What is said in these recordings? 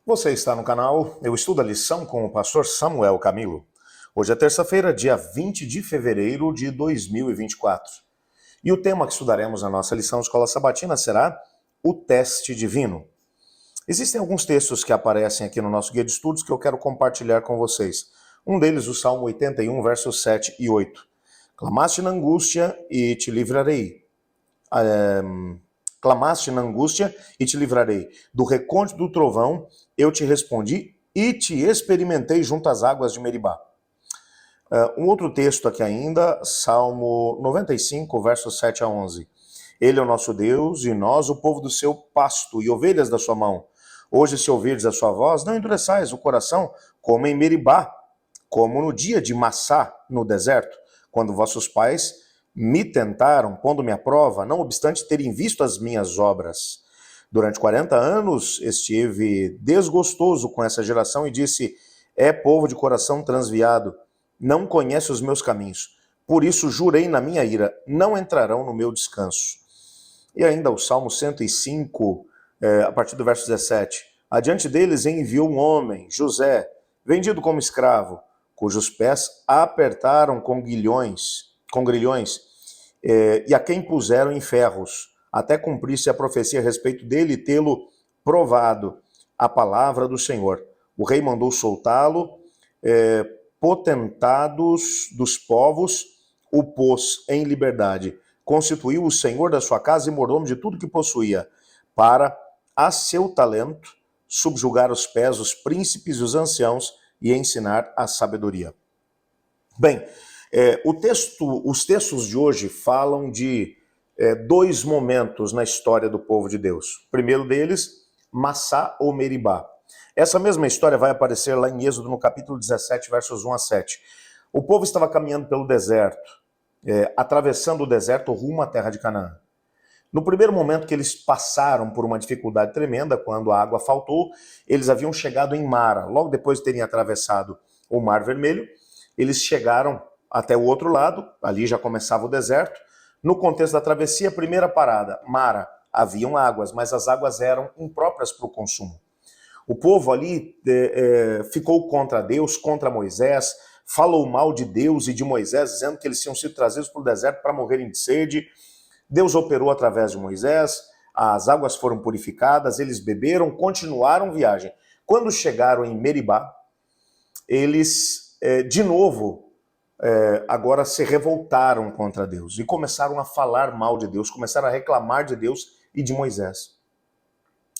Você está no canal Eu Estudo a Lição com o pastor Samuel Camilo. Hoje é terça-feira, dia 20 de fevereiro de 2024. E o tema que estudaremos na nossa lição de escola sabatina será o teste divino. Existem alguns textos que aparecem aqui no nosso guia de estudos que eu quero compartilhar com vocês. Um deles, o Salmo 81, versos 7 e 8. Clamaste na angústia e te livrarei. Clamaste na angústia e te livrarei. Do recôndito do trovão eu te respondi e te experimentei junto às águas de Meribá. Um outro texto aqui ainda, Salmo 95, versos 7 a 11. Ele é o nosso Deus e nós o povo do seu pasto e ovelhas da sua mão. Hoje, se ouvirdes a sua voz, não endureçais o coração, como em Meribá, como no dia de Massá, no deserto, quando vossos pais me tentaram, pondo-me à prova, não obstante terem visto as minhas obras. Durante 40 anos estive desgostoso com essa geração e disse, é povo de coração transviado, não conhece os meus caminhos. Por isso jurei na minha ira, não entrarão no meu descanso. E ainda o Salmo 105, a partir do verso 17. Adiante deles enviou um homem, José, vendido como escravo, cujos pés apertaram com grilhões, e a quem puseram em ferros, até cumprir-se a profecia a respeito dele e tê-lo provado, a palavra do Senhor. O rei mandou soltá-lo, potentados dos povos, o pôs em liberdade. Constituiu o senhor da sua casa e mordomo de tudo que possuía, para, a seu talento, subjugar os pés, os príncipes e os anciãos e ensinar a sabedoria. Bem, os textos de hoje falam de dois momentos na história do povo de Deus. O primeiro deles, Massá ou Meribá. Essa mesma história vai aparecer lá em Êxodo, no capítulo 17, versos 1 a 7. O povo estava caminhando pelo deserto, atravessando o deserto rumo à terra de Canaã. No primeiro momento que eles passaram por uma dificuldade tremenda, quando a água faltou, eles haviam chegado em Mara. Logo depois de terem atravessado o Mar Vermelho, eles chegaram até o outro lado, ali já começava o deserto. No contexto da travessia, primeira parada, Mara, haviam águas, mas as águas eram impróprias para o consumo. O povo ali ficou contra Deus, contra Moisés, falou mal de Deus e de Moisés, dizendo que eles tinham sido trazidos para o deserto para morrerem de sede. Deus operou através de Moisés, as águas foram purificadas, eles beberam, continuaram viagem. Quando chegaram em Meribá, eles, de novo, agora se revoltaram contra Deus e começaram a falar mal de Deus, começaram a reclamar de Deus e de Moisés.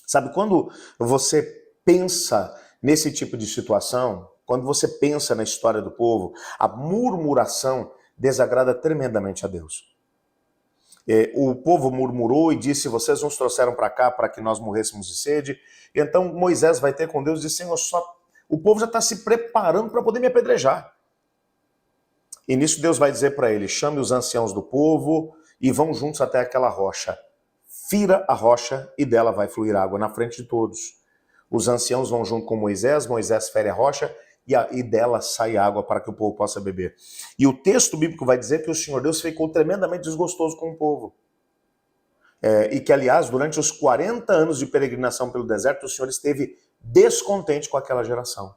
Sabe, quando você pensa nesse tipo de situação, quando você pensa na história do povo, a murmuração desagrada tremendamente a Deus. O povo murmurou e disse, vocês nos trouxeram para cá para que nós morrêssemos de sede. E então Moisés vai ter com Deus e diz, Senhor, o povo já está se preparando para poder me apedrejar. E nisso Deus vai dizer para ele, chame os anciãos do povo e vão juntos até aquela rocha. Fira a rocha e dela vai fluir água na frente de todos. Os anciãos vão junto com Moisés, Moisés fere a rocha e dela sai água para que o povo possa beber. E o texto bíblico vai dizer que o Senhor Deus ficou tremendamente desgostoso com o povo. E que, aliás, durante os 40 anos de peregrinação pelo deserto, o Senhor esteve descontente com aquela geração.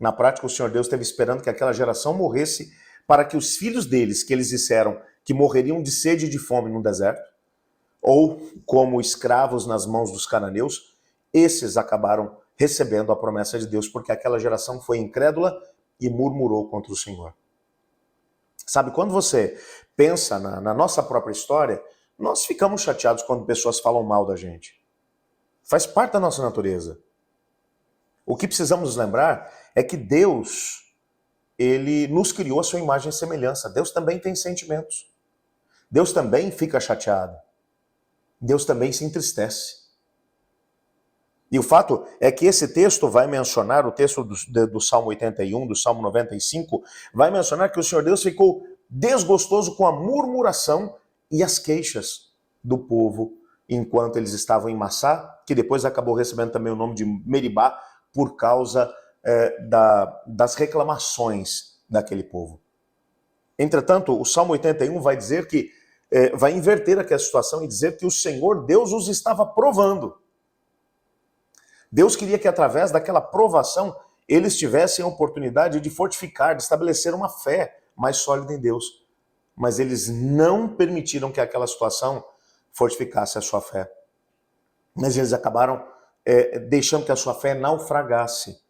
Na prática, o Senhor Deus esteve esperando que aquela geração morresse para que os filhos deles, que eles disseram que morreriam de sede e de fome no deserto, ou como escravos nas mãos dos cananeus, esses acabaram recebendo a promessa de Deus, porque aquela geração foi incrédula e murmurou contra o Senhor. Sabe, quando você pensa na nossa própria história, nós ficamos chateados quando pessoas falam mal da gente. Faz parte da nossa natureza. O que precisamos nos lembrar é que Deus, Ele nos criou a sua imagem e semelhança. Deus também tem sentimentos. Deus também fica chateado. Deus também se entristece. E o fato é que esse texto vai mencionar, o texto do Salmo 81, do Salmo 95, vai mencionar que o Senhor Deus ficou desgostoso com a murmuração e as queixas do povo enquanto eles estavam em Massá, que depois acabou recebendo também o nome de Meribá por causa das reclamações daquele povo. Entretanto, o Salmo 81 vai dizer que, vai inverter aquela situação e dizer que o Senhor Deus os estava provando. Deus queria que através daquela provação eles tivessem a oportunidade de fortificar, de estabelecer uma fé mais sólida em Deus. Mas eles não permitiram que aquela situação fortificasse a sua fé. Mas eles acabaram deixando que a sua fé naufragasse.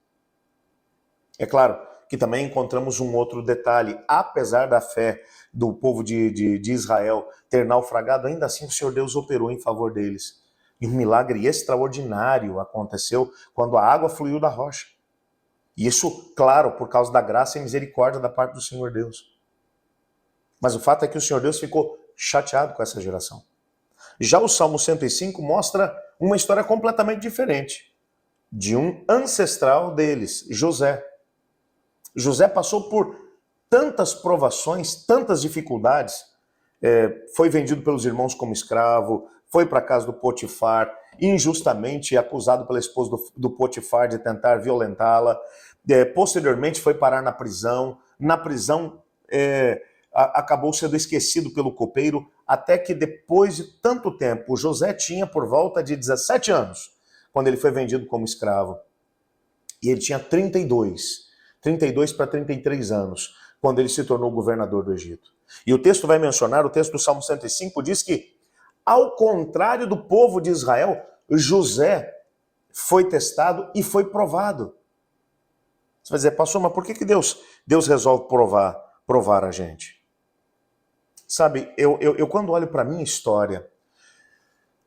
É claro que também encontramos um outro detalhe. Apesar da fé do povo de Israel ter naufragado, ainda assim o Senhor Deus operou em favor deles. E um milagre extraordinário aconteceu quando a água fluiu da rocha. E isso, claro, por causa da graça e misericórdia da parte do Senhor Deus. Mas o fato é que o Senhor Deus ficou chateado com essa geração. Já o Salmo 105 mostra uma história completamente diferente, de um ancestral deles, José. José passou por tantas provações, tantas dificuldades, foi vendido pelos irmãos como escravo, foi para a casa do Potifar, injustamente acusado pela esposa do Potifar de tentar violentá-la, posteriormente foi parar na prisão, acabou sendo esquecido pelo copeiro, até que depois de tanto tempo, José tinha por volta de 17 anos, quando ele foi vendido como escravo. E ele tinha 32 para 33 anos, quando ele se tornou governador do Egito. E o texto vai mencionar, o texto do Salmo 105 diz que, ao contrário do povo de Israel, José foi testado e foi provado. Você vai dizer, pastor, mas por que Deus resolve provar a gente? Sabe, eu quando olho para a minha história,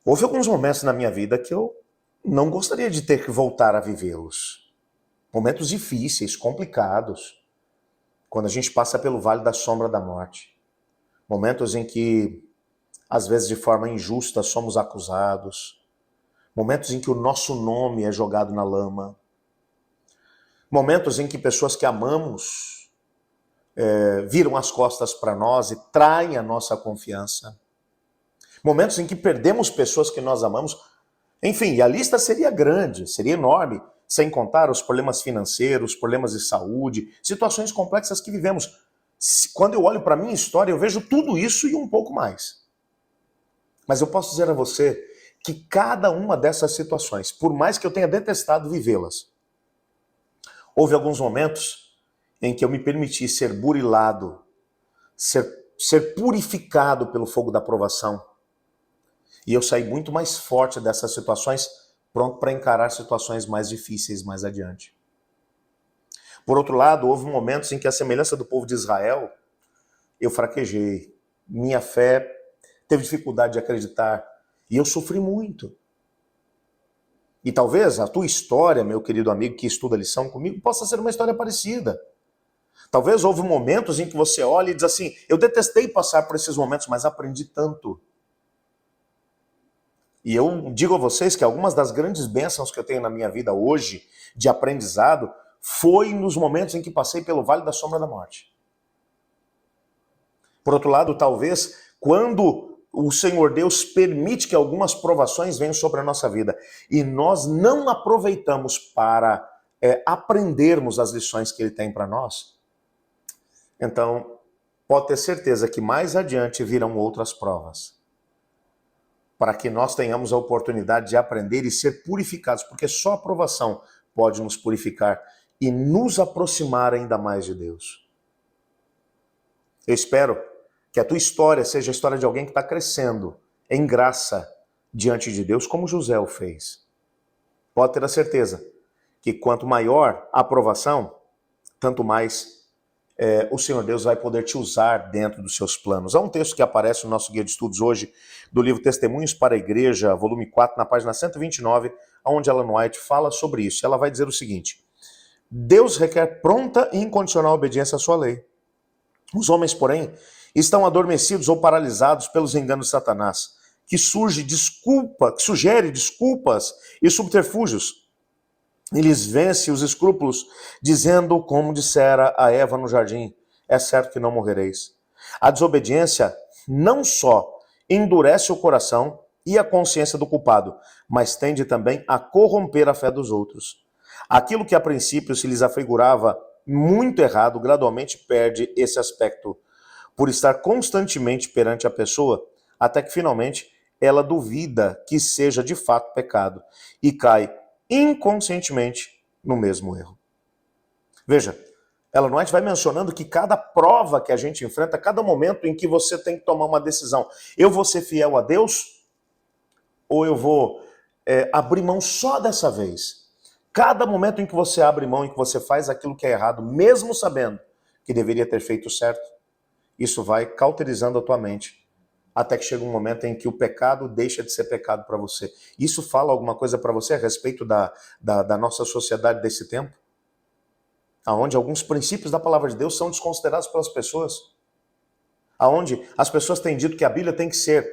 houve alguns momentos na minha vida que eu não gostaria de ter que voltar a vivê-los. Momentos difíceis, complicados, quando a gente passa pelo vale da sombra da morte. Momentos em que, às vezes de forma injusta, somos acusados. Momentos em que o nosso nome é jogado na lama. Momentos em que pessoas que amamos viram as costas para nós e traem a nossa confiança. Momentos em que perdemos pessoas que nós amamos. Enfim, a lista seria grande, seria enorme, sem contar os problemas financeiros, problemas de saúde, situações complexas que vivemos. Quando eu olho para a minha história, eu vejo tudo isso e um pouco mais. Mas eu posso dizer a você que cada uma dessas situações, por mais que eu tenha detestado vivê-las, houve alguns momentos em que eu me permiti ser burilado, ser purificado pelo fogo da provação. E eu saí muito mais forte dessas situações, pronto para encarar situações mais difíceis mais adiante. Por outro lado, houve momentos em que, a semelhança do povo de Israel, eu fraquejei. Minha fé teve dificuldade de acreditar. E eu sofri muito. E talvez a tua história, meu querido amigo que estuda a lição comigo, possa ser uma história parecida. Talvez houve momentos em que você olha e diz assim, eu detestei passar por esses momentos, mas aprendi tanto. E eu digo a vocês que algumas das grandes bênçãos que eu tenho na minha vida hoje, de aprendizado, foi nos momentos em que passei pelo vale da sombra da morte. Por outro lado, talvez, quando o Senhor Deus permite que algumas provações venham sobre a nossa vida e nós não aproveitamos para aprendermos as lições que Ele tem para nós, então pode ter certeza que mais adiante virão outras provas, para que nós tenhamos a oportunidade de aprender e ser purificados, porque só a provação pode nos purificar e nos aproximar ainda mais de Deus. Eu espero que a tua história seja a história de alguém que está crescendo em graça diante de Deus, como José o fez. Pode ter a certeza que quanto maior a aprovação, tanto mais o Senhor Deus vai poder te usar dentro dos seus planos. Há um texto que aparece no nosso guia de estudos hoje, do livro Testemunhos para a Igreja, volume 4, na página 129, onde Ellen White fala sobre isso. Ela vai dizer o seguinte: Deus requer pronta e incondicional obediência à sua lei. Os homens, porém, estão adormecidos ou paralisados pelos enganos de Satanás, que sugere desculpas e subterfúgios. Eles vencem os escrúpulos, dizendo, como dissera a Eva no jardim, é certo que não morrereis. A desobediência não só endurece o coração e a consciência do culpado, mas tende também a corromper a fé dos outros. Aquilo que a princípio se lhes afigurava muito errado, gradualmente perde esse aspecto, por estar constantemente perante a pessoa, até que finalmente ela duvida que seja de fato pecado e cai inconscientemente no mesmo erro. Veja, Ellen White vai mencionando que cada prova que a gente enfrenta, cada momento em que você tem que tomar uma decisão, eu vou ser fiel a Deus ou eu vou abrir mão só dessa vez? Cada momento em que você abre mão, em que você faz aquilo que é errado, mesmo sabendo que deveria ter feito certo, isso vai cauterizando a tua mente, até que chega um momento em que o pecado deixa de ser pecado para você. Isso fala alguma coisa para você a respeito da nossa sociedade desse tempo? Onde alguns princípios da palavra de Deus são desconsiderados pelas pessoas. Aonde as pessoas têm dito que a Bíblia tem que ser,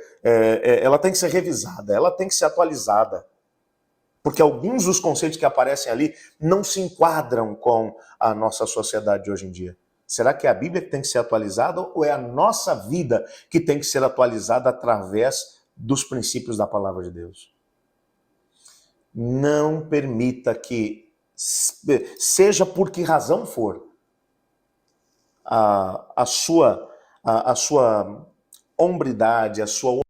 ela tem que ser revisada, ela tem que ser atualizada. Porque alguns dos conceitos que aparecem ali não se enquadram com a nossa sociedade de hoje em dia. Será que é a Bíblia que tem que ser atualizada ou é a nossa vida que tem que ser atualizada através dos princípios da palavra de Deus? Não permita que, seja por que razão for, a sua hombridade, a sua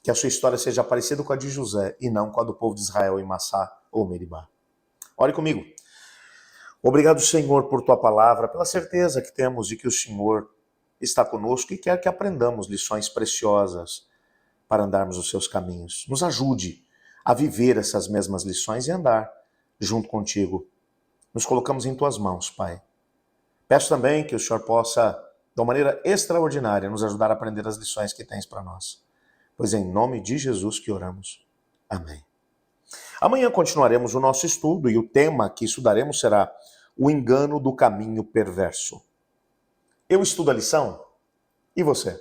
que a sua história seja parecida com a de José e não com a do povo de Israel em Massá ou Meribá. Ore comigo. Obrigado, Senhor, por tua palavra, pela certeza que temos de que o Senhor está conosco e quer que aprendamos lições preciosas para andarmos os seus caminhos. Nos ajude a viver essas mesmas lições e andar junto contigo. Nos colocamos em tuas mãos, Pai. Peço também que o Senhor possa, de uma maneira extraordinária, nos ajudar a aprender as lições que tens para nós. Pois é em nome de Jesus que oramos. Amém. Amanhã continuaremos o nosso estudo e o tema que estudaremos será o engano do caminho perverso. Eu estudo a lição e você?